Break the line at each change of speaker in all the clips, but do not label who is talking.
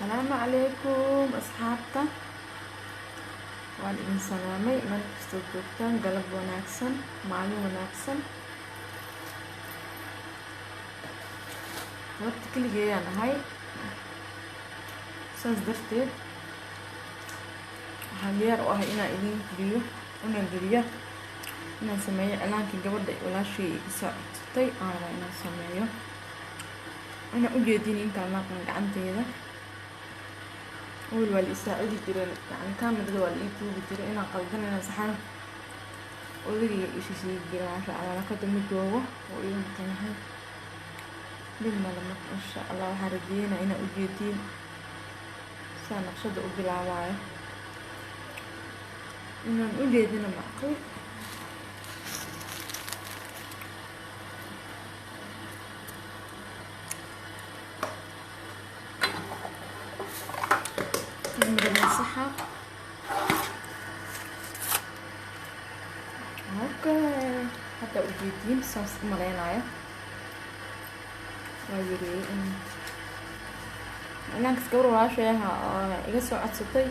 السلام عليكم أصحابتا waan idin salaamay meel kastoo joogtaan galab wanaagsan maalin wanaagsan horta keligeeyaan ahay saas darteed waxaan diyaar u ahay inaan idin geliyo inaan sameeyo cilaankii gabadha walaashii iga soo codsatay aan rabaa inaan sameeyo inaan u jeedin intaan maaqan gacanteeda أول والإساعدي جرا يعني كامل ذو اليوتيوب جرا أنا قلدنا أنا صحنا وذي إيش جرا عشان أنا كنت متجوّة ويوم تنهي لما إن شاء الله هردينا أنا أجيتين سنة شد أقبل عوايا إنه أجيتنا معقول صحة اوكي حتى وجيتين صوص مرينايا ويري انا كسكور واشيها iga soo codsatay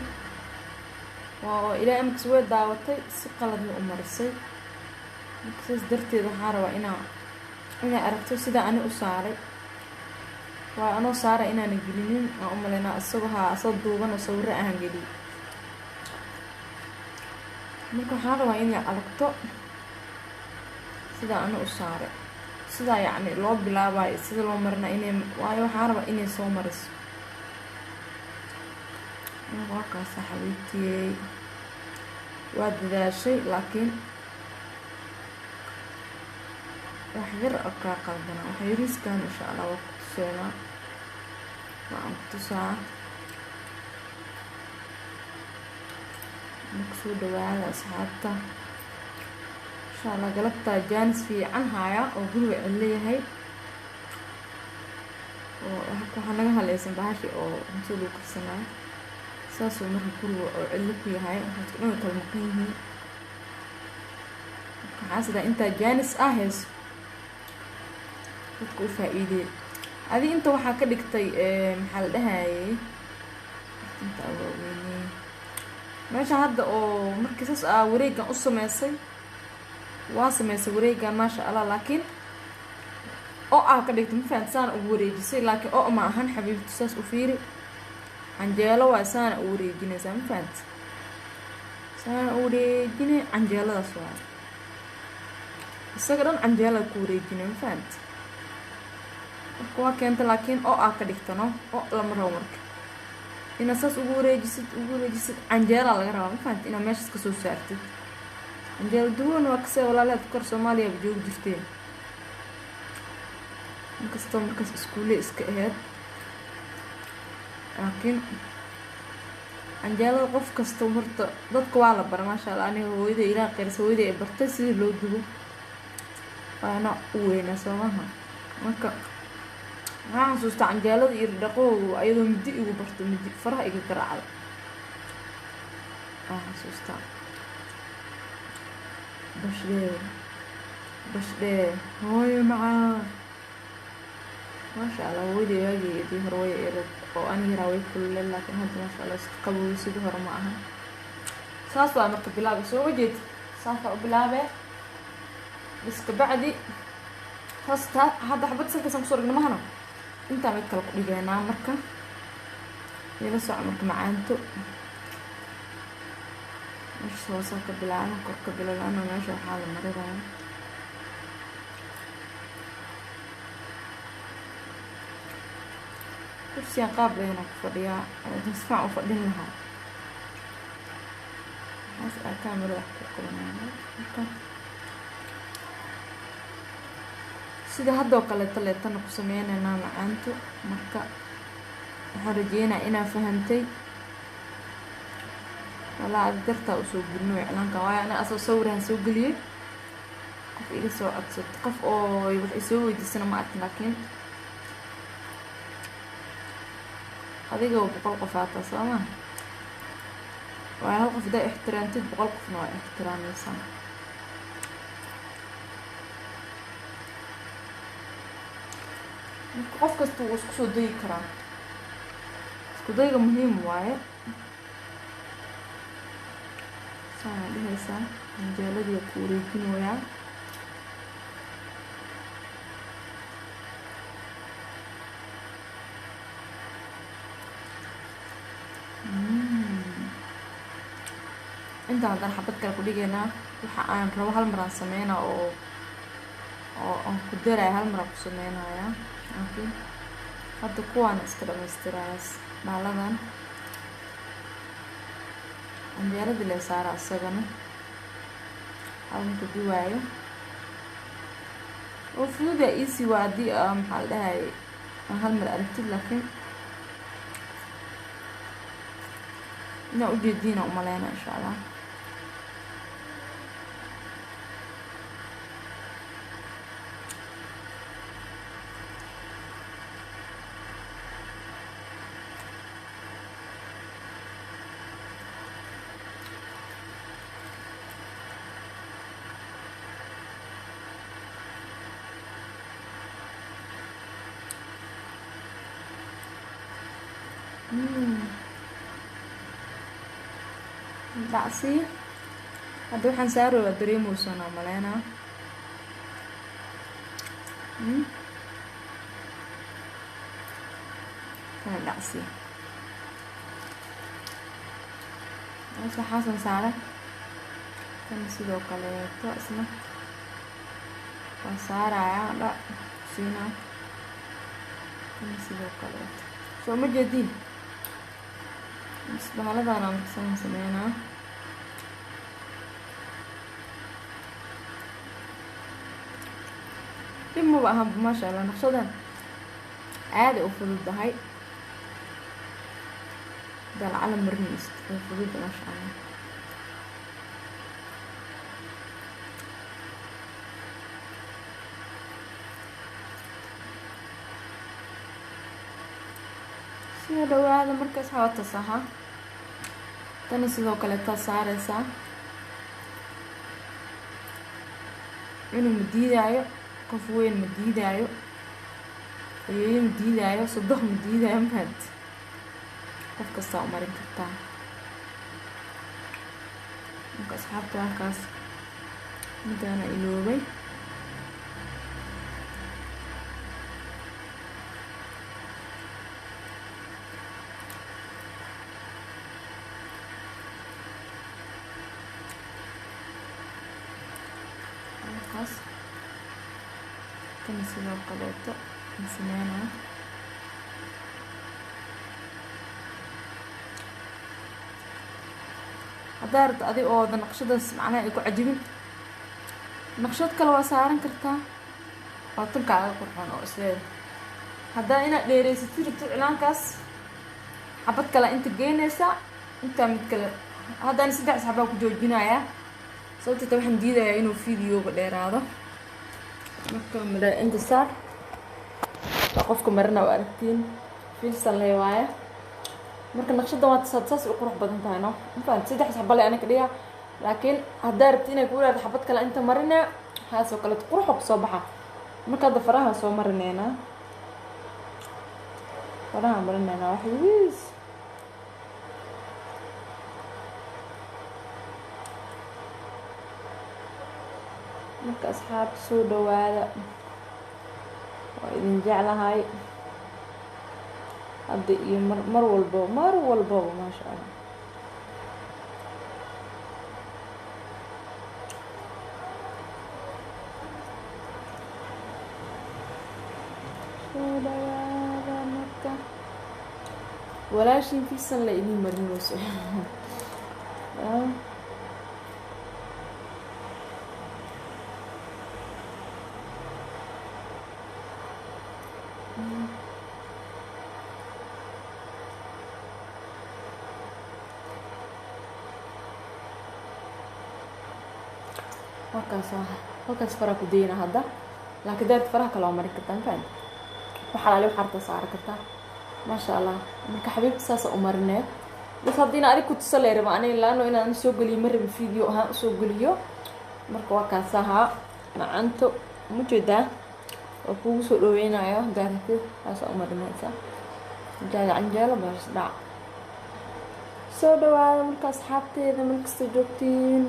waa ilaa imka soo daawatay si qalad u marisay markaas darteed waxaan rabaa inaa aragto sida aan u saaray waa anoo saara inaan gelinin aan u maleynaa asagoo asoo duuban oo sawir aan gelin marka waxaan rabaa inay aragto sida aan u saaray sida yacni loo bilaabayo sida loo marina inay waayo waxaan rabaa inay soo mariso waa kaas xabiibtiyey waa dadaashay laakiin wax yar oo ka qaldana waxa yariiskan insha Allah waa ku tuseena waan ku tusaa مكسور دواعي أصحابته إن شاء الله قلبتها جانس في عنها أو قلوة اللي هي وهكو حنقها الاسم بهاشي أو نسولو كرسنا ساسو مرة قلوة أو علوكي هاي وهتكونوا كالمقين هي حاسدة انت جانس آهز وتكون فائدة هذه انت وحا كدكتي محل هاي انت أوليني meesha hadda oo markii saas wareegan u sameysay waa sameysay wareegan ma sha Allah laakiin oo ka dhigtay ma fahansan u wareejisay laakiin oo ma ahan xabiibti saas u fiiri anjeelo waa saan u wareejinaysaa ma fahant saan u wareejinay anjeeladaas waa isaga dhan anjeelada ku wareejinay ma fahant waa keenta laakiin oo ka dhigtano oo lama rabo marka ina saas ugu wareejisid anjeela laga rabaa ma fahanti ina meeshas ka soo saartid anjeela duwan waa kasee walaalaad kor Soomaaliya joog jirteen inkastoo markaas iskuule iska ahayd laakiin anjeelada qof kasta horta dadka waa la baraa maasha Allah aniga hooyada ilaa qeyrsa hooyada ay bartay sidii loo dubo waana u weynaa Soomaha marka waxaan xasuustaa anjeelada iyo dhaqoow ayadoo midi igu barto midi faraha iga garaacdo xasuustaa bashde hooyo macaa maasha Allah hooyadii waageedii hore way erad oo aniga yaraa way kulule laakiin hadda maasha Allah iska qabow sidii hore ma ahan saas waa marka bilaabay soo wajeed saasa u bilaabay iska bacdi hasta hadda xabad sankasan kusoo dhigna mahana inta mid kale ku dhigaynaa marka ila soo marka macaanto soo ka bilaabay korka bilaabana meesha waxa la marayaan kursiga qaab leena ku fadhiyaa isfaa u fadhin lahaa as kaamiro wax ku qabanaa marka sida hadda oo kale taleetana ku sameeynaa macaanto marka waxaan rajeynaa inaa fahantay wala dartaa u soo gudno iclaanka waa ana asoo sawiraan soo galiyay qof iga soo codsatay qof oo wax soo weydiisana ma arkin laakiin adiga oo boqol qof aata Soomaa waa hal qof daa ixtiraamtid boqol qofna waa ixtiraamaysaa qof kasta uu isku soo dayi karaa iskudayga muhiim waaye. Saan dhehaysaa canjeeladii ku wareejinayaa. intaan haddana xabad kale ku dhigaynaa. waxa aan rabo hal mar aan sameynaa oo aan ku daraya hal mar aan ku sameynaya. laakiin hadda kuwaan iska dhamaystiraas baaladan canjeeladii la saaraa isagana hal marka duwaayo oo fududa easy waa haddii maxaa la dhahay hal mar aragtid, laakiin inaan ujeediina umaleyna insha allah. Dacsi hadda waxaan saaro waa dareemeysan oo maleena. kana dacsi waxaasan saara kan sidoo kaleeto isna waan saaraya dhac siina kan sidoo kaleeto soo ma jeedin bahaladan aan markasan sameynaa. dib maba aha maasha allah naqshadan aad u fududahay dalcala marinaysa oo fudud maasha allah. sida dhawaada markaas hawata saha tani sidoo kale taa saaraysaa inuu ma diidaayo, qof weyn ma diidaayo, ayeeyo ma diidaayo, sodoh ma diidaayo, mahad qof kastaa u marin kartaa. marka asxaabta halkaas midaana iloobay halkaas tani sidoo kaleeto sameynaa. haddaa rabto adig oo wada naqshadaas macnaha ay ku cajibin naqshad kale waa saaran kartaa oo tankaaga qurxoon oo isleeda. haddaa inaad dheereysatid rabto iclaankaas xabad kale inta geynaysaa intaa mid kale. haddaan 3 xabaa ku joojinayaa sababta waxaan diidayaa inuu videoga dheeraado. marka madaa inta saar qofka marina waa aragtiin fiilsan leh waaye. marka naqshada waa saas u qurux badan tahay no intaan 3 xabba leh aniga dhiga, laakiin haddaa rabto inay ku yiraahdo xabad kale inta marina haasoo kale qurux ku soo baxa. marka hadda faraha soo marineena faraha marineena wax wiis marka asxaabta soo dhawaada waa idin jeclahay hadda iyo mar walbo maasha allah. soo dhawaada marka walaashin fiisan la idin marinayso halkaas faraha ku dayna hadda, laakiin daad faraha kale oo marin kartaa faan waxa la leeyahay xarta saar kartaa maasha allah. marka xabiibti saas u marineed bas hadina adig ku tusaleeyo ma anay laano inaan soo galiyo marba video ahaan soo galiyo. marka waa kaas aha macanto mujeeda oo kugu soo dhaweynayo daarti saas u marinaysa canjeelo baras dhac soo dhawaada marka asxaabteeda markasta joogtiin